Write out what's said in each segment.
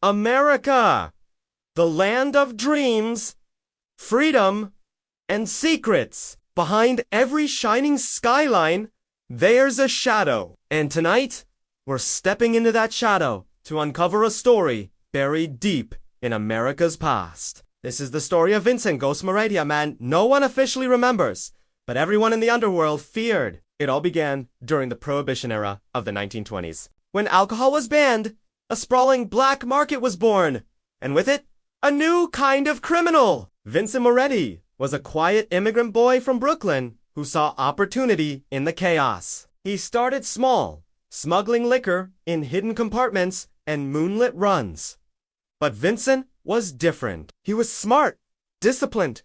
America, the land of dreams, freedom, and secrets. Behind every shining skyline, there's a shadow. And tonight, we're stepping into that shadow to uncover a story buried deep in America's past. This is the story of Vincent "Ghost" Moretti, a man no one officially remembers, but everyone in the underworld feared. It all began during the Prohibition era of the 1920s. When alcohol was banned, a sprawling black market was born, and with it, a new kind of criminal. Vincent Moretti was a quiet immigrant boy from Brooklyn who saw opportunity in the chaos. He started small, smuggling liquor in hidden compartments and moonlit runs. But Vincent was different. He was smart, disciplined,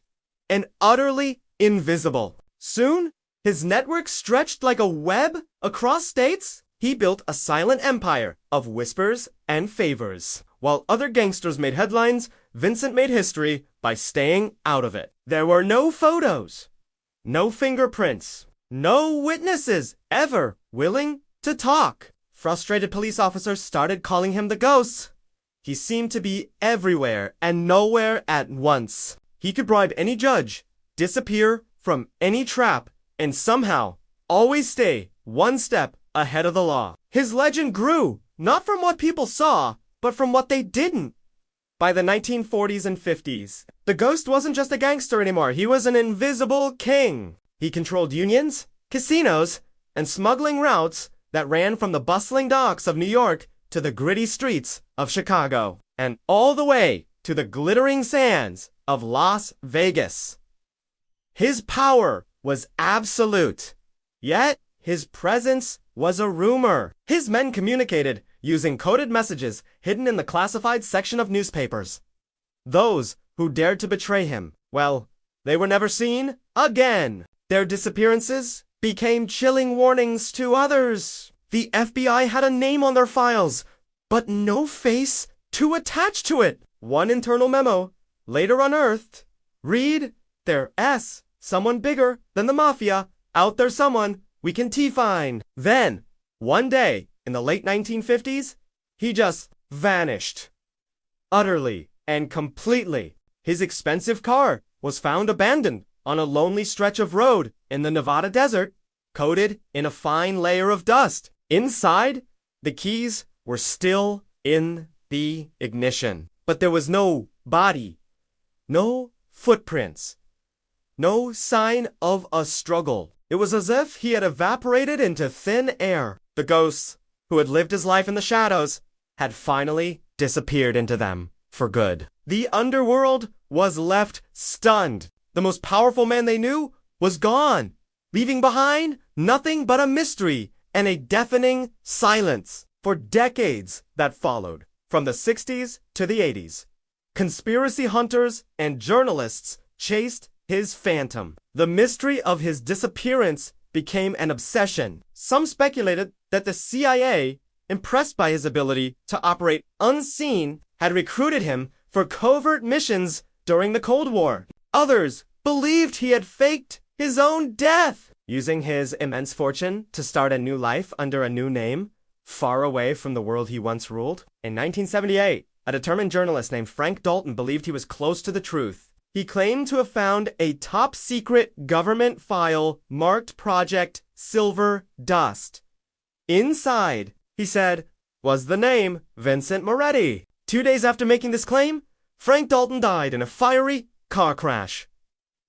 and utterly invisible. Soon, his network stretched like a web across states. He built a silent empire of whispers and favors. While other gangsters made headlines, Vincent made history by staying out of it. There were no photos, no fingerprints, no witnesses ever willing to talk. Frustrated police officers started calling him the Ghost. He seemed to be everywhere and nowhere at once. He could bribe any judge, disappear from any trap, and somehow always stay one step ahead of the law. His legend grew, not from what people saw, but from what they didn't. By the 1940s and 50s, the Ghost wasn't just a gangster anymore. He was an invisible king. He controlled unions, casinos, and smuggling routes that ran from the bustling docks of New York to the gritty streets of Chicago, and all the way to the glittering sands of Las Vegas. His power was absolute, yet his presence was a rumor. His men communicated using coded messages hidden in the classified section of newspapers. Those who dared to betray him, well, they were never seen again. Their disappearances became chilling warnings to others. The FBI had a name on their files, but no face to attach to it. One internal memo, later unearthed, read, "There S, someone bigger than the mafia, out there someone we can T-find." Then, one day, in the late 1950s, he just vanished. Utterly and completely. His expensive car was found abandoned on a lonely stretch of road in the Nevada desert, coated in a fine layer of dust. Inside, the keys were still in the ignition. But there was no body, no footprints, no sign of a struggle. It was as if he had evaporated into thin air. The Ghost, who had lived his life in the shadows, had finally disappeared into them for good. The underworld was left stunned. The most powerful man they knew was gone, leaving behind nothing but a mystery and a deafening silence. For decades that followed, from the 60s to the 80s, conspiracy hunters and journalists chased his phantom. The mystery of his disappearance became an obsession. Some speculated that the CIA, impressed by his ability to operate unseen, had recruited him for covert missions during the Cold War. Others believed he had faked his own death, using his immense fortune to start a new life under a new name, far away from the world he once ruled. In 1978, a determined journalist named Frank Dalton believed he was close to the truth. He claimed to have found a top-secret government file marked Project Silver Dust. Inside, he said, was the name Vincent Moretti. 2 days after making this claim, Frank Dalton died in a fiery car crash.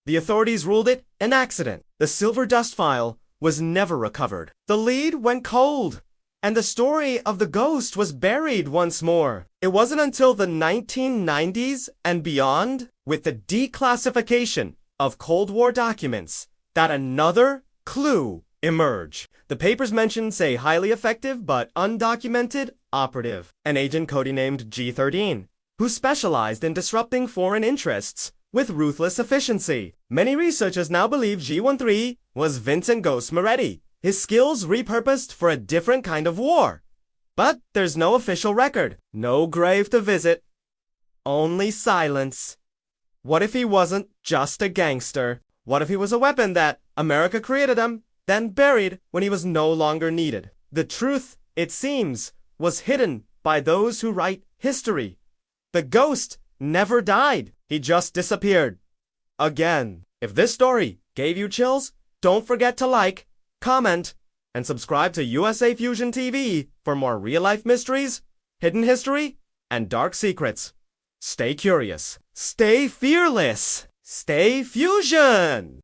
The authorities ruled it an accident. The Silver Dust file was never recovered. The lead went cold, and the story of the Ghost was buried once more. It wasn't until the 1990s and beyond, with the declassification of Cold War documents, that another clue emerged. The papers mentioned a highly effective but undocumented operative, an agent codenamed G13, who specialized in disrupting foreign interests with ruthless efficiency. Many researchers now believe G13 was Vincent "Ghost" Moretti, his skills repurposed for a different kind of war. But there's no official record, no grave to visit, only silence. What if he wasn't just a gangster? What if he was a weapon that America created him, then buried when he was no longer needed? The truth, it seems, was hidden by those who write history The ghost never died. He just disappeared. Again. If this story gave you chills, don't forget to like, comment, and subscribe to USA Fusion TV for more real-life mysteries, hidden history, and dark secrets. Stay curious. Stay fearless. Stay fusion!